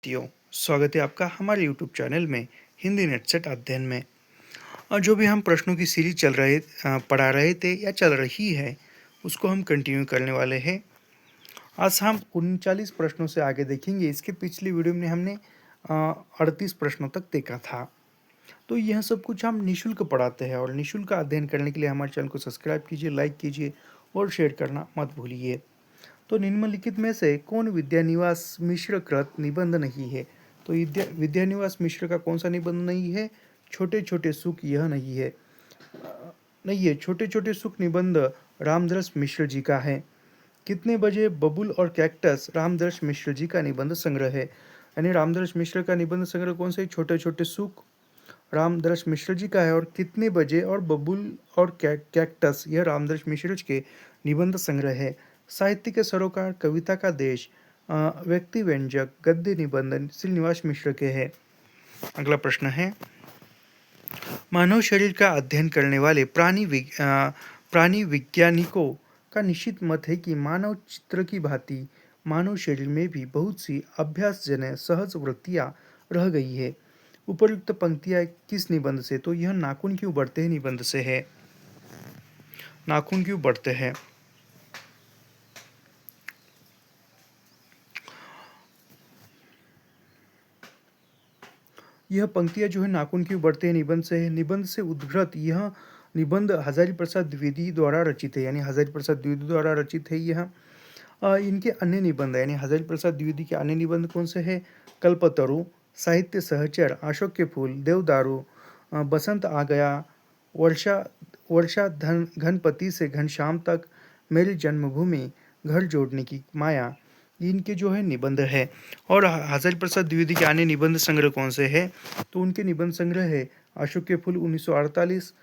साथियों, स्वागत है आपका हमारे YouTube चैनल में हिंदी नेट सेट अध्ययन में। और जो भी हम प्रश्नों की सीरीज पढ़ा रहे थे या चल रही है, उसको हम कंटिन्यू करने वाले हैं। आज हम 39 प्रश्नों से आगे देखेंगे। इसके पिछली वीडियो में हमने 38 प्रश्नों तक देखा था। तो यह सब कुछ हम निःशुल्क पढ़ाते हैं और निःशुल्क अध्ययन करने के लिए हमारे चैनल को सब्सक्राइब कीजिए, लाइक कीजिए और शेयर करना मत भूलिए। तो निम्नलिखित में से कौन विद्यानिवास मिश्र कृत निबंध नहीं है? तो विद्यानिवास मिश्र का कौन सा निबंध नहीं है? छोटे छोटे सुख यह नहीं है। नहीं है, छोटे छोटे सुख निबंध रामदरस मिश्र जी का है। कितने बजे बबुल और कैक्टस रामदरस मिश्र जी का निबंध संग्रह है। यानी रामदरस मिश्र का निबंध संग्रह कौन सा है? छोटे छोटे सुख रामदरस मिश्र जी का है। और कितने बजे और बबुल और कैक्टस यह रामदरस मिश्र जी के निबंध संग्रह है। साहित्य के सरोकार कविता का देश व्यक्ति व्यंजक गद्य निबंधन श्रीनिवास मिश्र के है। अगला प्रश्न है, मानव शरीर का अध्ययन करने वाले प्राणी वैज्ञानिकों का निश्चित मत है कि मानव चित्र की भांति मानव शरीर में भी बहुत सी अभ्यासजन्य सहज वृत्तियां रह गई है। उपयुक्त पंक्तियां किस निबंध से? तो यह नाखून क्यों बढ़ते हैं निबंध से है। नाखून क्यों बढ़ते हैं। यह पंक्तियां जो है नाखून क्यों बढ़ते हैं निबंध से है। निबंध से उद्भृत यह निबंध हजारी प्रसाद द्विवेदी द्वारा रचित है। यानी हजारी प्रसाद द्विवेदी द्वारा रचित है यह। इनके अन्य निबंध यानी हजारी प्रसाद द्विवेदी के अन्य निबंध कौन से है? कल्पतरु, साहित्य सहचर, अशोक के फूल, देवदारू, बसंत आ गया, वर्षा वर्षा घनपति से घनश्याम तक, मेरी जन्मभूमि, घर जोड़ने की माया, इनके जो है निबंध है। और हजारी प्रसाद द्विवेदी के अन्य निबंध संग्रह कौन से है? तो उनके निबंध संग्रह है अशोक के फूल 1948,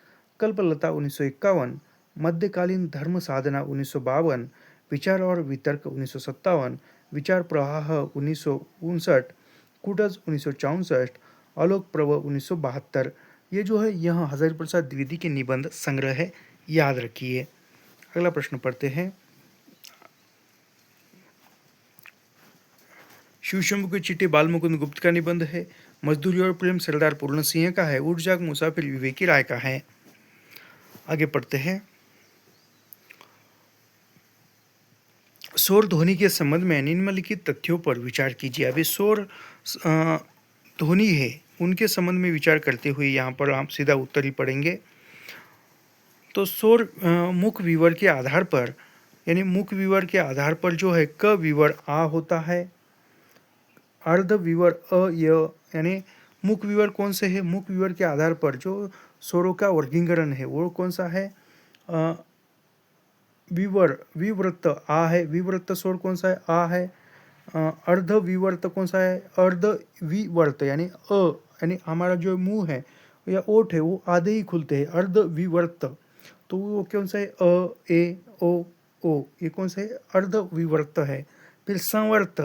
कल्पलता 1951, मध्यकालीन धर्म साधना 1952, विचार और वितर्क 1957, विचार प्रवाह 1959, कुटज 1964, आलोक पर्व 1972। ये जो है यह हजारी प्रसाद द्विवेदी के निबंध संग्रह है, याद रखिए। अगला प्रश्न पढ़ते हैं। शिवशंभु के चिट्ठी बाल मुकुंद गुप्त का निबंध है। मजदूरी और प्रेम सरदार पूर्ण सिंह का है। उठ जाग मुसाफिर विवेकी राय का है। आगे पढ़ते हैं। शोर ध्वनि के संबंध में निम्नलिखित तथ्यों पर विचार कीजिए। अभी शोर ध्वनि है, उनके संबंध में विचार करते हुए यहाँ पर हम सीधा उत्तर ही पढ़ेंगे। तो शोर मुख विवर के आधार पर यानी मुख विवर के आधार पर जो है क विवर आ होता है, अर्ध विवर अ य। यानी मुख विवर कौन से है? मुख विवर के आधार पर जो स्वरों का वर्गीकरण है वो कौन सा है? विवर विवृत्त आ है। विवृत्त स्वर कौन सा है? आ है। अर्ध विवर्त कौन सा है? अर्ध विवर्त यानी अ, यानी हमारा जो मुंह है या ओठ है वो आधे ही खुलते हैं, अर्ध विवर्त। तो वो कौन सा है? अ ए ओ, ये कौन सा है? अर्ध विवर्त है। फिर संवर्त,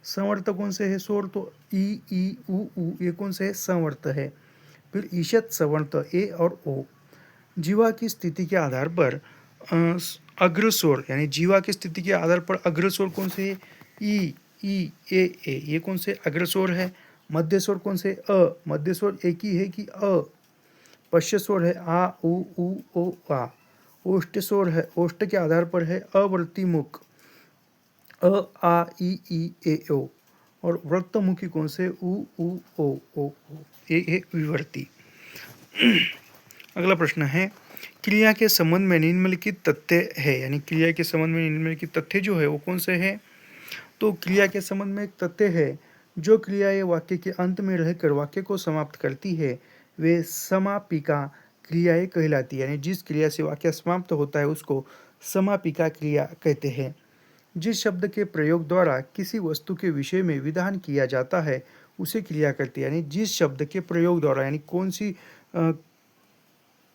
संवर्त कौन से है स्वर? तो ई उ, ये कौन से है? संवर्त है। फिर ईशत संवर्त ए और ओ। जीवा की स्थिति के आधार पर अग्रस्वर यानी जीवा की स्थिति के आधार पर अग्रस्वर कौन से है? ई ए, ये कौन से अग्रस्वर है? मध्यस्वर कौन से? अ, मध्यस्वर एक ही है कि अ? पश्य स्वर है आ उ ओ आ। ओष्ठ स्वर है, ओष्ठ के आधार पर है अवर्ती मुख, अ आ ई ए ओ। और वृत्तमुखी कौन से? उ ओ, ये है विवर्ती। अगला प्रश्न है, क्रिया के संबंध में निम्नलिखित तथ्य है। यानी क्रिया के संबंध में निम्नलिखित तथ्य जो है वो कौन से है? तो क्रिया के संबंध में एक तथ्य है, जो क्रिया ये वाक्य के अंत में रहकर वाक्य को समाप्त करती है वे समापिका क्रियाएं कहलाती है। यानी जिस क्रिया से वाक्य समाप्त होता है उसको समापिका क्रिया कहते हैं। जिस शब्द के प्रयोग द्वारा किसी वस्तु के विषय में विधान किया जाता है उसे क्रिया कहते हैं। यानी जिस शब्द के प्रयोग द्वारा यानी कौन सी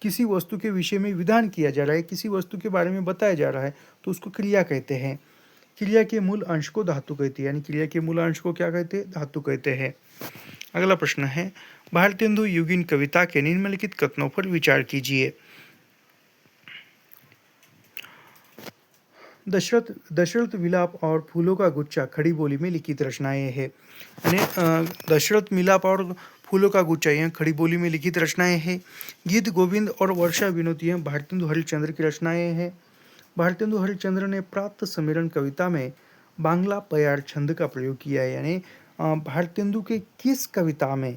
किसी वस्तु के विषय में विधान किया जा रहा है, किसी वस्तु के बारे में बताया जा रहा है, तो उसको क्रिया कहते हैं। क्रिया के मूल अंश को धातु कहते हैं। यानी क्रिया के मूल अंश को क्या कहते हैं? धातु कहते हैं। अगला प्रश्न है, भारतेंदु युगीन कविता के निम्नलिखित कथनों पर विचार कीजिए। दशरथ विलाप और फूलों का गुच्छा खड़ी बोली में लिखित रचनाएं हैं। यानी दशरथ मिलाप और फूलों का गुच्छा यह खड़ी बोली में लिखित रचनाएं हैं। गीत गोविंद और वर्षा विनोद यह भारतेंदु हरिश्चंद्र की रचनाएं हैं। भारतेंदु हरिश्चंद्र ने प्राप्त सम्मेलन कविता में बांग्ला पयार छंद का प्रयोग किया है। यानी भारतेंदु के किस कविता में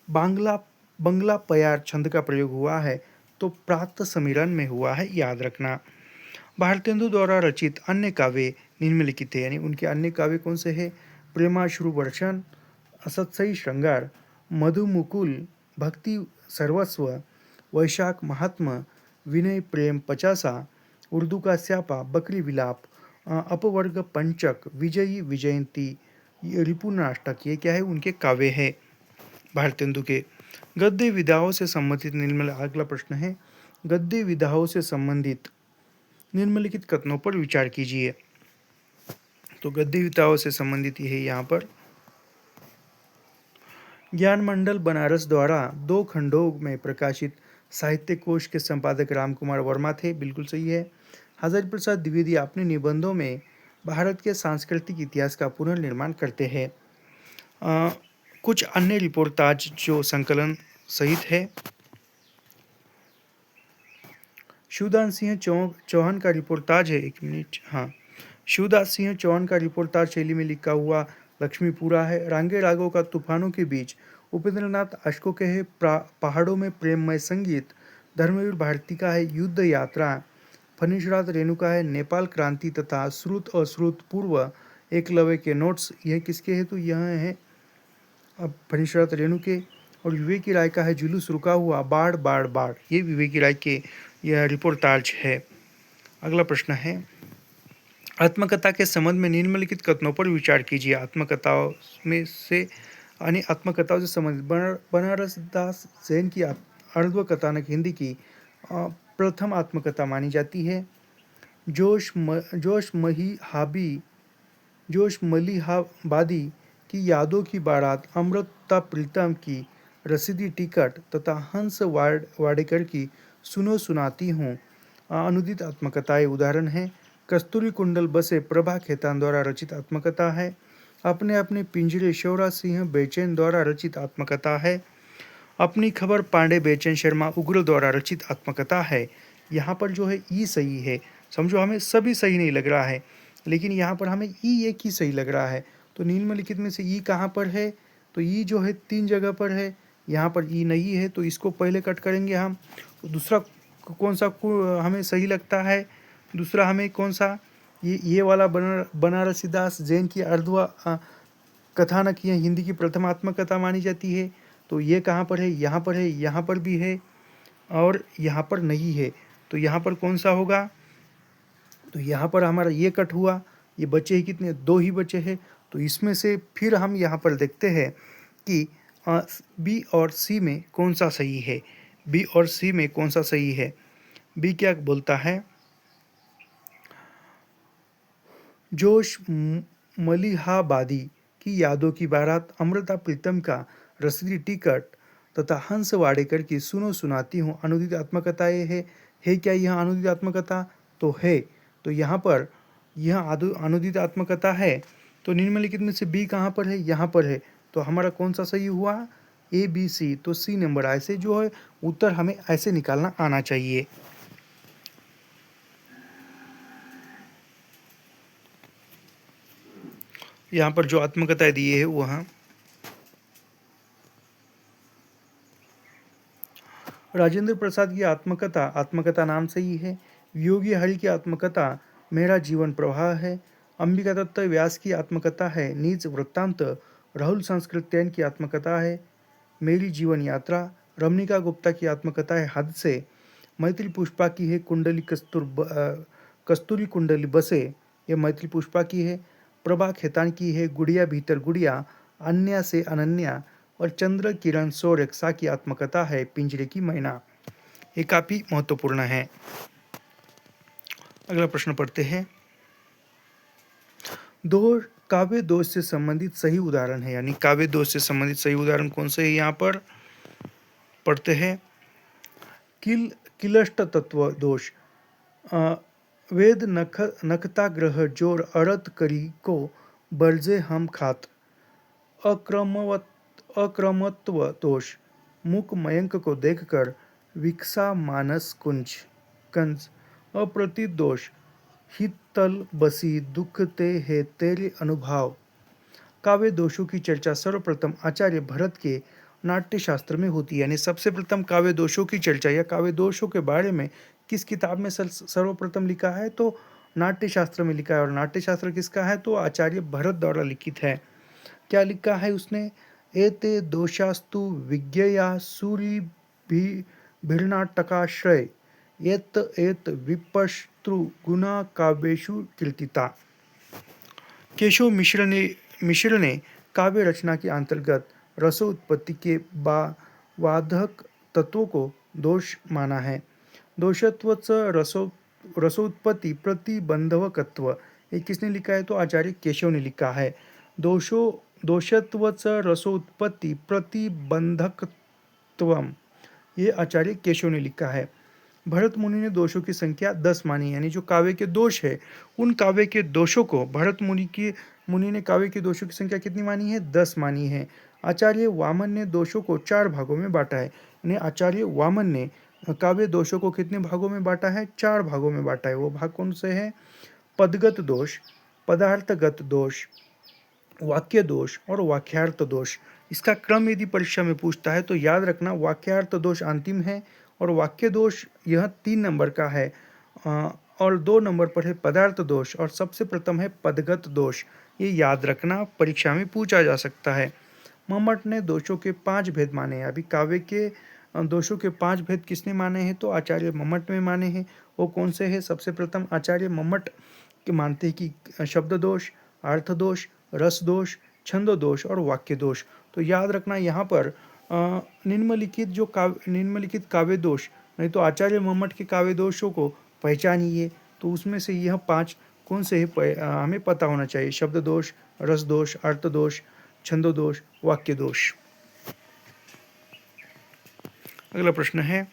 बंगला पयार छंद का प्रयोग हुआ है? तो प्राप्त सम्मेलन में हुआ है, याद रखना। भारतेंदु द्वारा रचित अन्य काव्य निम्नलिखित है। यानी उनके अन्य काव्य कौन से हैं? प्रेमाश्रु वर्षण, असत्सई श्रृंगार, मधु मुकुल, भक्ति सर्वस्व, वैशाख महात्मा, विनय प्रेम पचासा, उर्दू का स्यापा, बकरी विलाप, अपवर्ग पंचक, विजयी विजयंती, रिपुनाष्टक, ये क्या है? उनके काव्य है भारतेंदु के। गद्य विधाओं से संबंधित अगला प्रश्न है, गद्य विधाओं से संबंधित निम्नलिखित कथनों पर विचार कीजिए। तो गद्य विधाओं से संबंधित ये है यहाँ पर, ज्ञान मंडल बनारस द्वारा 2 खंडों में प्रकाशित साहित्य कोश के संपादक रामकुमार वर्मा थे, बिल्कुल सही है। हजारी प्रसाद द्विवेदी अपने निबंधों में भारत के सांस्कृतिक इतिहास का पुनर्निर्माण करते हैं। कुछ अन्य रिपोर्टाज जो संकलन सहित है, शिवदास सिंह चौहान का रिपोर्टाज है, 1 मिनट, हाँ, शिवदास सिंह चौहान का रिपोर्टाज शैली में लिखा हुआ लक्ष्मीपुरा है। रांगे रागों का तूफानों के बीच, उपेंद्रनाथ अशोक के है पहाड़ों में प्रेममय संगीत, धर्मवीर भारती का है युद्ध यात्रा, फणीश्वरात रेणु का है नेपाल क्रांति तथा श्रुत अश्रुत पूर्व एकलव्य के नोट्स, यह किसके है? तो यह है अब फणीश्वरात रेणु के। और विवेकी राय का है जुलूस रुका हुआ, बाढ़ बाढ़ बाढ़, ये विवेकी राय के यह रिपोर्टाज है। अगला प्रश्न है, आत्मकथा के संबंध में निम्नलिखित कथनों पर विचार कीजिए। आत्मकथाओं में से यानी आत्मकथाओं से संबंधित बनारस दास जैन की अर्धव कथानक हिंदी की प्रथम आत्मकथा मानी जाती है। जोश मलिहाबादी की यादों की बारात, अमृता प्रीतम की रसीदी टिकट तथा हंस वाडेकर की सुनो सुनाती हूँ अनुदित आत्मकथाएं उदाहरण हैं। कस्तूरी कुंडल बसे प्रभा खेतान द्वारा रचित आत्मकथा है। अपने अपने पिंजरे शौरा सिंह बेचैन द्वारा रचित आत्मकथा है। अपनी खबर पांडे बेचैन शर्मा उग्र द्वारा रचित आत्मकथा है। यहाँ पर जो है ई सही है, समझो हमें सभी सही नहीं लग रहा है, लेकिन यहाँ पर हमें ई एक ही सही लग रहा है। तो निम्नलिखित में से ई कहाँ पर है? तो ई जो है 3 जगह पर है, यहाँ पर ई नहीं है, तो इसको पहले कट करेंगे हम। तो दूसरा कौन सा हमें सही लगता है? दूसरा हमें कौन सा? ये वाला बनारसीदास जैन की अर्धवा कथानक ये हिंदी की प्रथम आत्मकथा मानी जाती है। तो ये कहाँ पर है? यहाँ पर है, यहाँ पर भी है और यहाँ पर नहीं है। तो यहाँ पर कौन सा होगा? तो यहाँ पर हमारा ये कट हुआ, ये बचे ही कितने? 2 ही बचे हैं। तो इसमें से फिर हम यहाँ पर देखते हैं कि बी और सी में कौन सा सही है। बी और सी में कौन सा सही है? बी क्या बोलता है? जोश मलिहाबादी की यादों की बारात, अमृता प्रीतम का रसीदी टिकट तथा हंस वाडेकर की सुनो सुनाती हूँ अनुदित आत्मकथाएं है क्या यह अनुदित आत्मकथा? तो है। तो यहाँ पर यह अनुदित आत्मकथा है। तो निम्नलिखित में से बी कहाँ पर है? यहाँ पर है। तो हमारा कौन सा सही हुआ? A B C. तो सी नंबर, ऐसे जो है उत्तर हमें ऐसे निकालना आना चाहिए। यहाँ पर जो आत्मकथा दी है वह राजेंद्र प्रसाद की आत्मकथा नाम से ही है। योगी हरि की आत्मकथा मेरा जीवन प्रवाह है। अंबिका दत्त व्यास की आत्मकथा है नीच वृत्तांत। राहुल संस्कृत्यन की आत्मकथा है मेरी जीवन यात्रा। रमणिका गुप्ता की आत्मकथा है हद से। मैथिली पुष्पा की है कस्तूरी कुंडली बसे, ये मैथिली पुष्पा की है। प्रभा खेतान की है गुड़िया भीतर गुड़िया, अन्या से अनन्या। और चंद्र किरण सोरेक्सा की आत्मकथा है पिंजरे की मैना। ये काफी महत्वपूर्ण है। अगला प्रश्न पढ़ते हैं। काव्य दोष से संबंधित सही उदाहरण है, यानी काव्य दोष से संबंधित सही उदाहरण कौन से है? यहाँ पर पढ़ते हैं। किलष्ट तत्व दोष, वेद नखता ग्रह जोर अरत करी को बरजे हम खात। अक्रमत्व दोष मुख मयंक को देखकर विकसा मानस कुंज कंज। अप्रतित दोष हित तल बसी दुख ते है तेरे अनुभव। काव्य दोषों की चर्चा सर्वप्रथम आचार्य भरत के नाट्यशास्त्र में होती है। यानी सबसे प्रथम काव्य दोषों की चर्चा या काव्य दोषों के बारे में किस किताब में सर्वप्रथम लिखा है, तो नाट्यशास्त्र में लिखा है। और नाट्यशास्त्र किसका है, तो आचार्य भरत द्वारा लिखित है। क्या लिखा है उसने, एते दोषास्तु विज्ञया सूरी भी भिर्नाटकाश्रय एत एत विपस्तृ गुना काव्येषु कीर्तिता। केशव मिश्र ने काव्य रचना के अंतर्गत रसोत्पत्ति के बाधक तत्वों को दोष माना है। दोषत्वच रसोत्पत्ति प्रतिबंधकत्व, ये किसने लिखा है, तो आचार्य केशव ने लिखा है। दोषत्वच रसोत्पत्ति प्रतिबंधकत्वम, ये आचार्य केशव ने लिखा है। भरत मुनि ने दोषों की संख्या 10 मानी। यानी जो काव्य के दोष है, उन काव्य के दोषों को भरत मुनि ने काव्य के दोषों की संख्या कितनी मानी है, 10 मानी है। आचार्य वामन ने दोषों को 4 भागों में बांटा है। यानी आचार्य वामन ने काव्य दोषों को कितने भागों में बांटा है, 4 भागों में बांटा है। वो भाग कौन से हैं, पदगत दोष, पदार्थगत दोष, वाक्य दोष और वाक्यार्थ दोष। इसका क्रम यदि परीक्षा में पूछता है तो याद रखना, वाक्यार्थ दोष अंतिम है और वाक्य दोष यह 3 नंबर का है, और 2 नंबर पर है पदार्थ दोष और सबसे प्रथम है पदगत दोष। ये याद रखना, परीक्षा में पूछा जा सकता है। मम्मट ने दोषों के 5 भेद माने हैं। अभी काव्य के दोषों के 5 भेद किसने माने हैं, तो आचार्य मम्मट में माने हैं। वो कौन से हैं, सबसे प्रथम आचार्य मम्मट के मानते हैं कि शब्द दोष, अर्थ दोष, रस दोष, छंद दोष और वाक्य दोष। तो याद रखना यहाँ पर निम्नलिखित काव्य दोष, नहीं तो आचार्य मम्मट के काव्य दोषों को पहचानिए। तो उसमें से यह 5 कौन से है हमें पता होना चाहिए, शब्द दोष, रस दोष, अर्थ दोष, छंद दोष, वाक्य दोष। अगला प्रश्न है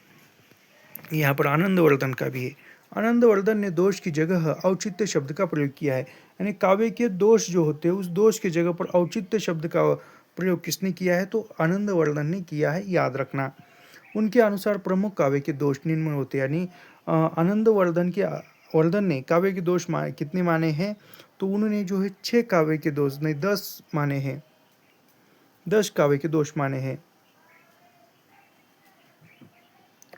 यहाँ पर आनंदवर्धन का भी है। आनंदवर्धन ने दोष की जगह औचित्य शब्द का प्रयोग किया है। यानी काव्य के दोष जो होते हैं, उस दोष की जगह पर औचित्य शब्द का प्रयोग किसने किया है, तो आनंदवर्धन ने किया है, याद रखना। उनके अनुसार प्रमुख काव्य के दोष निम्न होते हैं। यानी वर्धन ने काव्य के दोष कितने माने हैं, तो उन्होंने जो है 6 काव्य के दोष नहीं 10 माने हैं, 10 काव्य के दोष माने हैं।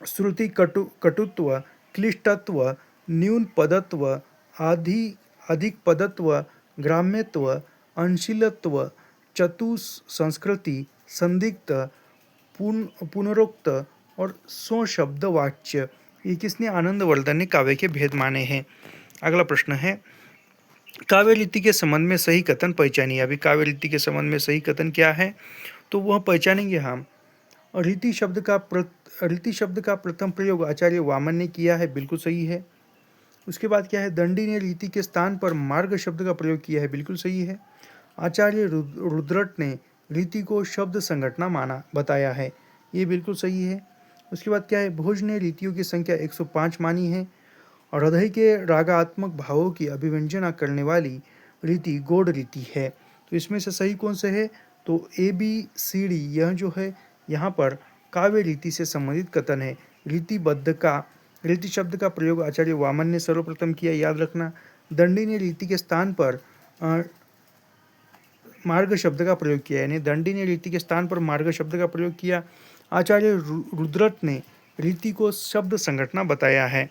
श्रुति कटुत्व, क्लिष्टत्व, न्यून पदत्व, अधिक पदत्व, ग्राम्यत्व, अंशिलत्व, चतुसंस्कृति, संदिग्ध, पुनरोक्त और स्वशब्द वाच्य, ये किसने, आनंदवर्धन ने काव्य के भेद माने हैं। अगला प्रश्न है काव्य रीति के संबंध में सही कथन पहचानिए। अभी काव्य रीति के संबंध में सही कथन क्या है, तो वह पहचानेंगे हम। रीति शब्द का प्रथम प्रयोग आचार्य वामन ने किया है, बिल्कुल सही है। उसके बाद क्या है, दंडी ने रीति के स्थान पर मार्ग शब्द का प्रयोग किया है, बिल्कुल सही है। आचार्य रुद्रट ने रीति को शब्द संघटना बताया है, ये बिल्कुल सही है। उसके बाद क्या है, भोज ने रीतियों की संख्या 105 मानी है। और हृदय के रागात्मक भावों की अभिव्यंजना करने वाली रीति गौड़ रीति है। तो इसमें से सही कौन से है, तो ABCD यह जो है यहाँ पर काव्य रीति से संबंधित कथन है। रीति शब्द का प्रयोग आचार्य वामन ने सर्वप्रथम किया, याद रखना। दंडी ने रीति के स्थान पर मार्ग शब्द का प्रयोग किया, यानी दंडी ने रीति के स्थान पर मार्ग शब्द का प्रयोग किया। आचार्य रुद्रट ने रीति को शब्द संघटना बताया है।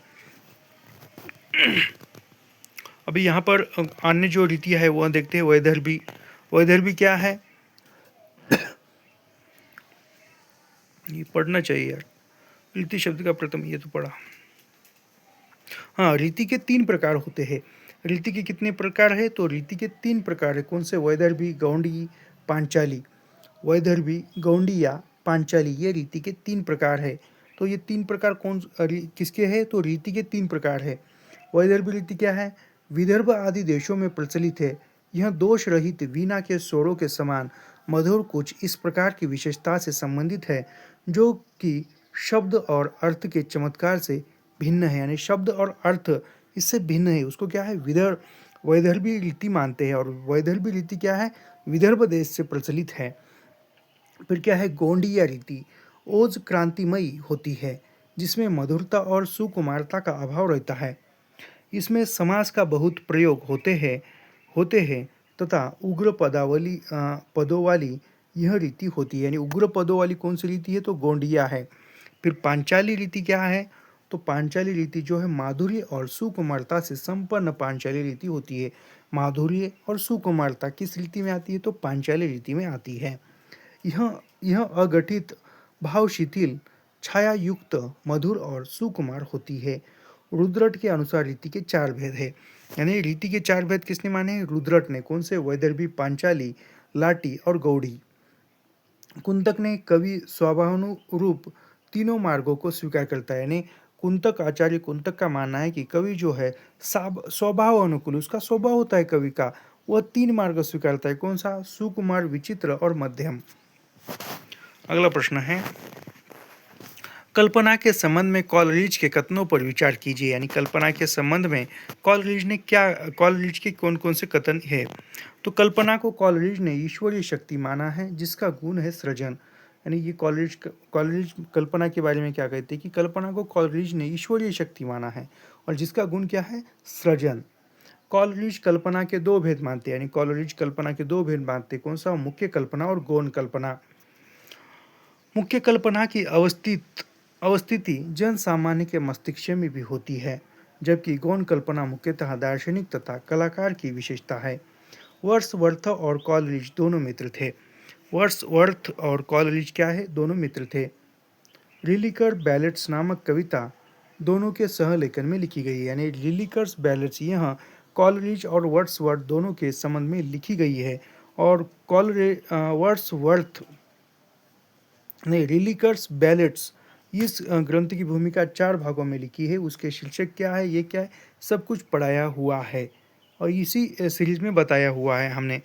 अभी यहाँ पर अन्य जो रीति है वह देखते हैं। वैदर्भी क्या है, ये पढ़ना चाहिए यार, रीति शब्द का प्रथम, ये तो पढ़ा। हाँ, रीति के 3 प्रकार होते हैं। रीति के कितने प्रकार है, तो रीति के 3 प्रकार है। कौन से, वैदर्भी, गौंडी, पांचाली। वैदर्भी, गौंडी या पांचाली, ये रीति के 3 प्रकार है। तो ये 3 प्रकार किसके हैं, तो रीति के 3 प्रकार है। वैदर्भी रीति क्या है, विदर्भ आदि देशों में प्रचलित है। यह दोष रहित वीणा के स्वरों के समान मधुर कुछ इस प्रकार की विशेषता से संबंधित है जो कि शब्द और अर्थ के चमत्कार से भिन्न है। यानी शब्द और अर्थ इससे भिन्न है, उसको क्या है, वैदर्भी रीति मानते हैं। और वैदर्भी रीति क्या है, विदर्भ देश से प्रचलित है। फिर क्या है, गोंडिया रीति ओज क्रांतिमयी होती है, जिसमें मधुरता और सुकुमारता का अभाव रहता है। इसमें समास का बहुत प्रयोग होते हैं तथा उग्र पदों वाली यह रीति होती है। यानी उग्र पदों वाली कौन सी रीति है, तो गोंडिया है। फिर पांचाली रीति क्या है, तो पांचाली रीति जो है माधुर्य और सुकुमारता से संपन्न पांचाली रीति होती है। माधुर्य और सुकुमारता किस रीति में आती है, तो पांचाली रीति में आती है। यह अगठित भाव शिथिल छाया युक्त मधुर और सुकुमार होती है। रुद्रट के अनुसार रीति के 4 भेद है। यानी रीति के 4 भेद किसने माने हैं, रुद्रट ने। कौन से, वैदर्भी, पांचाली, लाटी और गौड़ी। कुंतक ने कवि स्वभावानुरूप तीनों मार्गों को स्वीकार करता है। यानी आचार्य कुंतक का मानना है कि कवि जो है स्वभाव अनुकूल, उसका स्वभाव होता है कवि का, वह 3 मार्ग स्वीकारता है। कौन सा, सुकुमार, विचित्र और मध्यम। अगला प्रश्न है, कल्पना के संबंध में कॉलरिज के कथनों पर विचार कीजिए। यानी कल्पना के संबंध में कॉलरिज के कौन कौन से कथन है। तो कल्पना को कॉलरिज ने ईश्वरीय शक्ति माना है, जिसका गुण है सृजन। यानी ये कॉलरिज कल्पना के बारे में क्या कहते हैं कि कल्पना को कॉलरिज ने ईश्वरीय शक्ति माना है और जिसका गुण क्या है, सृजन। कॉलरिज कल्पना के 2 भेद मानते हैं। यानी कॉलरिज कल्पना के 2 भेद मानते हैं। कौन सा, मुख्य कल्पना और गौण कल्पना। मुख्य कल्पना की अवस्थिति जन सामान्य के मस्तिष्क में भी होती है, जबकि गौण कल्पना मुख्यतः दार्शनिक तथा कलाकार की विशेषता है। वर्ड्सवर्थ और कॉलरिज दोनों मित्र थे। वर्ड्सवर्थ और कॉलरिज क्या है, दोनों मित्र थे। रिलिकर बैलेट्स नामक कविता दोनों के सहलेखन में लिखी गई है। यानी रिलिकर्स बैलेट्स यह कॉलरिज और वर्ड्सवर्थ दोनों के संबंध में लिखी गई है। और वर्ड्सवर्थ ने रिलिकर्स बैलेट्स इस ग्रंथ की भूमिका 4 भागों में लिखी है। उसके शीर्षक क्या है, ये क्या है, सब कुछ पढ़ाया हुआ है और इसी सीरीज में बताया हुआ है हमने।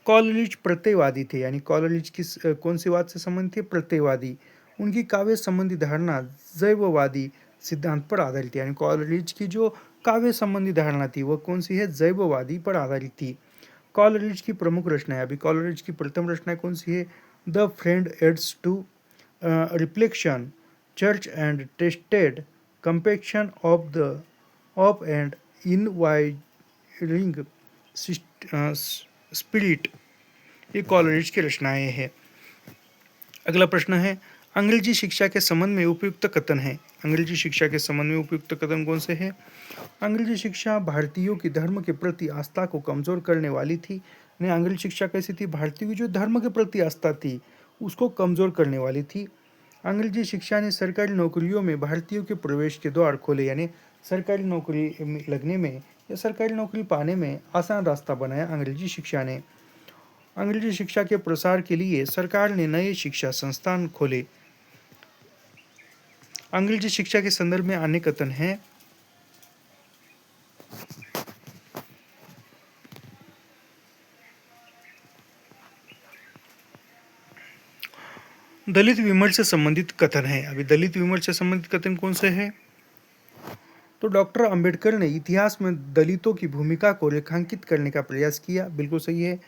कॉलरिज प्रत्ययवादी थे। यानी कॉलरिज किस कौन सी बात से संबंधित थे, प्रत्ययवादी। उनकी काव्य संबंधी धारणा जैववादी सिद्धांत पर आधारित थी। यानी कॉलरिज की जो काव्य संबंधी धारणा थी वह कौन सी है, जैववादी पर आधारित थी। कॉलरिज की प्रमुख रचनाएं, अभी कॉलरिज की प्रथम रचना कौन सी है, the friend aids to reflection, church and state confession of and enquiring spirit. ये कॉलरिज की रचनाएं हैं। अगला प्रश्न है, अंग्रेजी शिक्षा के संबंध में उपयुक्त कथन है। अंग्रेजी शिक्षा के संबंध में उपयुक्त कथन कौन से हैं। अंग्रेजी शिक्षा भारतीयों की धर्म के प्रति आस्था को कमजोर करने वाली थी। यानी अंग्रेजी शिक्षा कैसी थी, भारतीयों की जो धर्म के प्रति आस्था थी उसको कमजोर करने वाली थी। अंग्रेजी शिक्षा ने सरकारी नौकरियों में भारतीयों के प्रवेश के द्वार खोले। यानी सरकारी नौकरी लगने में या सरकारी नौकरी पाने में आसान रास्ता बनाया अंग्रेजी शिक्षा ने। अंग्रेजी शिक्षा के प्रसार के लिए सरकार ने नए शिक्षा संस्थान खोले। अंग्रेजी शिक्षा के संदर्भ में अन्य कथन हैं, दलित विमर्श से संबंधित कथन है। अभी दलित विमर्श से संबंधित कथन कौन से हैं, तो डॉक्टर अंबेडकर ने इतिहास में दलितों की भूमिका को रेखांकित करने का प्रयास किया, बिल्कुल सही है।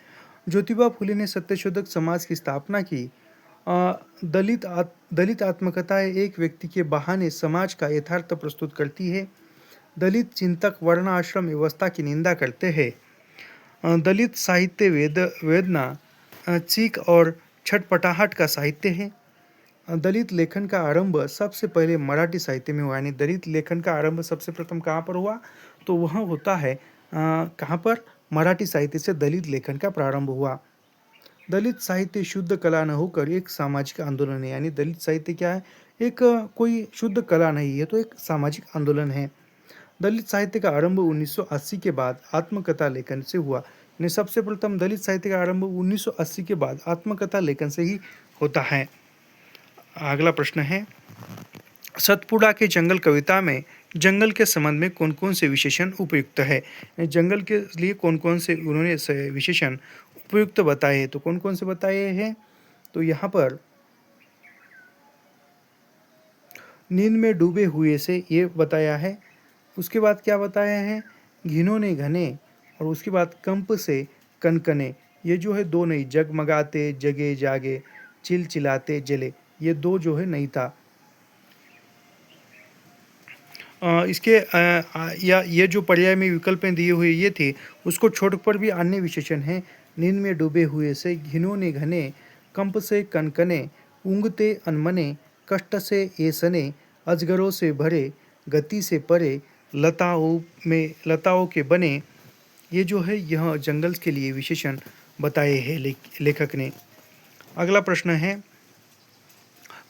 ज्योतिबा फुले ने सत्यशोधक समाज की स्थापना की। दलित आत्मकथाएं एक व्यक्ति के बहाने समाज का यथार्थ प्रस्तुत करती है। दलित चिंतक वर्ण आश्रम व्यवस्था की निंदा करते हैं। दलित साहित्य वेदना, चीख और छटपटाहट का साहित्य है। दलित लेखन का आरंभ सबसे पहले मराठी साहित्य में हुआ। यानी दलित लेखन का आरंभ सबसे प्रथम कहाँ पर हुआ, तो वह होता है कहाँ पर, मराठी साहित्य से दलित लेखन का प्रारंभ हुआ। दलित साहित्य शुद्ध कला न होकर एक सामाजिक आंदोलन है। यानी दलित साहित्य क्या है, एक कोई शुद्ध कला नहीं है, तो एक सामाजिक आंदोलन है। दलित साहित्य का आरंभ 1980 के बाद आत्मकथा लेखन से हुआ। यानी सबसे प्रथम दलित साहित्य का आरंभ 1980 के बाद आत्मकथा लेखन से ही होता है। अगला प्रश्न है, सतपुड़ा के जंगल कविता में जंगल के संबंध में कौन कौन से विशेषण उपयुक्त है। जंगल के लिए कौन कौन से उन्होंने विशेषण उपयुक्त बताए हैं, तो कौन कौन से बताए हैं, तो यहाँ पर नींद में डूबे हुए से ये बताया है। उसके बाद क्या बताया है, घिनौने घने, और उसके बाद कंप से कनकने। ये जो है दो नहीं, जगमगाते जगे जागे, चिलचिलाते जले, ये दो जो है नहीं था। इसके या ये जो पर्याय में विकल्पें दिए हुए ये थे, उसको छोड़कर भी अन्य विशेषण हैं। नींद में डूबे हुए से, घिनौने घने, कंप से कनकने, ऊँघते अनमने, कष्ट से ऐसने, अजगरों से भरे, गति से परे, लताओं के बने। ये जो है यह जंगल के लिए विशेषण बताए हैं लेखक ने। अगला प्रश्न है,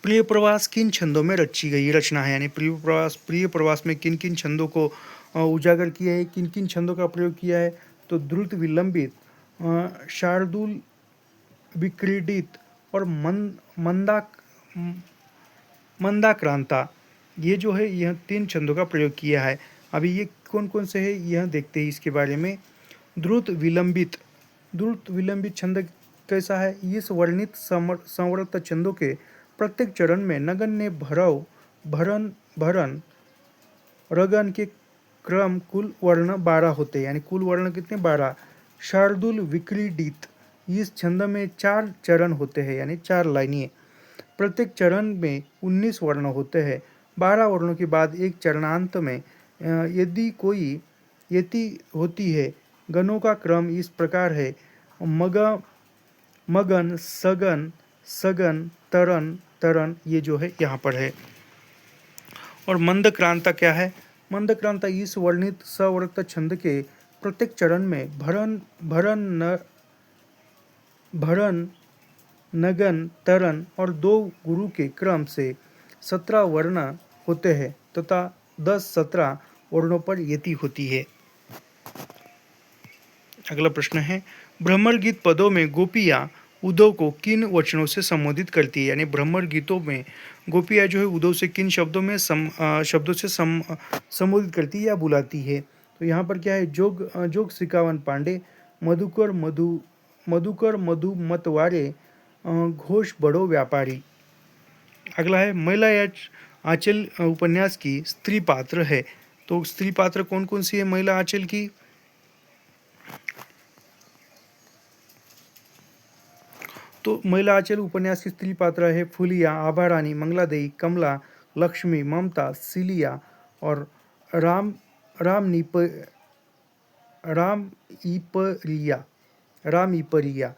प्रिय प्रवास किन छंदों में रची गई रचना है, यानी प्रिय प्रवास में किन किन छंदों को उजागर किया है, किन किन छंदों का प्रयोग किया है। तो द्रुत विलंबित, शार्दुल विक्रीडित और मंदाक्रांता, ये जो है यह तीन छंदों का प्रयोग किया है। अभी ये कौन कौन से है यह देखते हैं इसके बारे में। द्रुत विलंबित छंद कैसा है, इस वर्णित संवृत छंदों के प्रत्येक चरण में नगण्य भरन रगन के क्रम कुल वर्ण 12 होते हैं, यानी कुल वर्ण कितने 12। शार्दुल विक्रीडित, इस छंद में 4 चरण होते हैं, यानी 4 लाइनें। प्रत्येक चरण में 19 वर्ण होते हैं। 12 वर्णों के बाद एक चरणांत में यदि कोई यति होती है। गणों का क्रम इस प्रकार है, मगन, सगन, सगन, तरन, तरन, ये जो है यहाँ पर है। और मंदक्रांता क्या है, मंदक्रांता इस वर्णित सवर्त छंद के प्रत्येक चरण में भरन, नगन, तरन और 2 गुरु के क्रम से 17 वर्ण होते हैं तथा 10-17 वर्णों पर यति होती है। अगला प्रश्न है, भ्रमर गीत पदों में गोपियाँ उद्धव को किन वचनों से संबोधित करती है, यानी भ्रमर गीतों में गोपियाँ जो है उद्धव से किन शब्दों से संबोधित करती है या बुलाती है। तो यहाँ पर क्या है, जोग सिकावन पांडे, मधुकर मधु मतवारे, घोष बड़ो व्यापारी। अगला है, महिला या आंचल उपन्यास की स्त्री पात्र है। तो स्त्री पात्र कौन कौन सी है महिला आंचल की। तो महिला आंचल उपन्यास की स्त्री पात्र है फुलिया, आभारानी, मंगलादेवी, कमला, लक्ष्मी, ममता, सिलिया और राम राम इपरिया।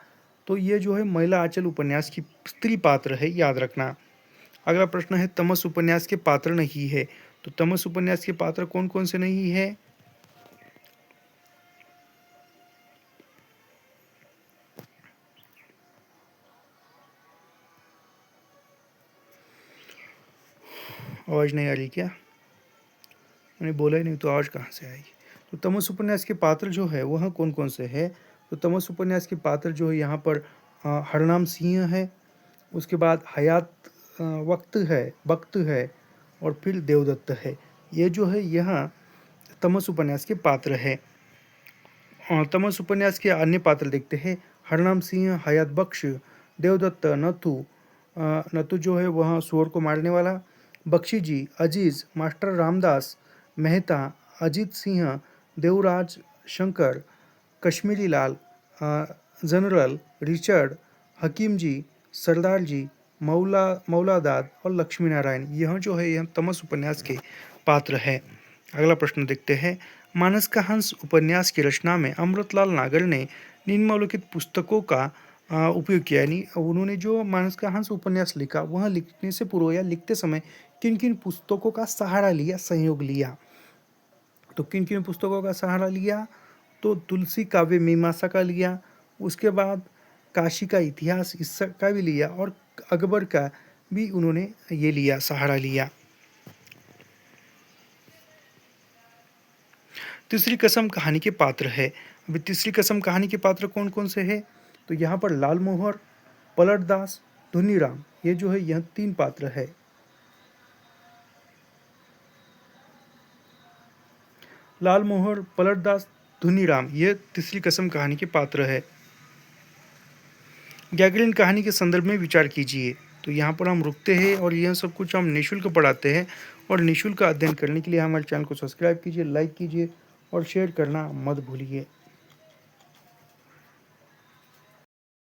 तो ये जो है महिला आंचल उपन्यास की स्त्री पात्र है, याद रखना। अगला प्रश्न है, तमस उपन्यास के पात्र नहीं है। तो तमस उपन्यास के पात्र कौन कौन से नहीं है। आवाज नहीं आ रही क्या, मैंने बोला ही नहीं तो आवाज कहाँ से आएगी। तो तमस उपन्यास के पात्र जो है वह कौन कौन से है। तो तमस उपन्यास के पात्र जो है यहाँ पर हरनाम सिंह है, उसके बाद हयात वक्त है और फिर देवदत्त है। ये जो है यहाँ तमस उपन्यास के पात्र है। तमस उपन्यास के अन्य पात्र देखते हैं, हरनाम सिंह, हयात बख्श, देवदत्त, नथु जो है वह सुअर को मारने वाला, बख्शी जी, अजीज, मास्टर रामदास, मेहता, अजीत सिंह, देवराज शंकर, कश्मीरी लाल, जनरल, रिचर्ड, हकीम जी, सरदार जी, मौलादाद और लक्ष्मी नारायण, यह जो है यह तमस उपन्यास के पात्र है। अगला प्रश्न देखते हैं, मानस का हंस उपन्यास की रचना में अमृतलाल नागर ने निम्नलिखित पुस्तकों का उपयोग किया, यानी उन्होंने जो मानस का हंस उपन्यास लिखा वह लिखने से पूर्व या लिखते समय किन किन पुस्तकों का सहारा लिया, सहयोग लिया। तो किन किन पुस्तकों का सहारा लिया, तो तुलसी काव्य मीमांसा का लिया, उसके बाद काशी का इतिहास इसका भी लिया और अकबर का भी उन्होंने ये लिया, सहारा लिया। तीसरी कसम कहानी के पात्र है। अभी तीसरी कसम कहानी के पात्र कौन कौन से हैं। तो यहाँ पर लाल मोहर, पलटदास, धुनीराम, ये जो है यह 3 पात्र है। लाल मोहर, पलटदास, धुनीराम, ये तीसरी कसम कहानी के पात्र है। गैगलिन कहानी के संदर्भ में विचार कीजिए। तो यहाँ पर हम रुकते हैं और यह सब कुछ हम निःशुल्क पढ़ाते हैं। और निःशुल्क अध्ययन करने के लिए हमारे चैनल को सब्सक्राइब कीजिए, लाइक कीजिए और शेयर करना मत भूलिए।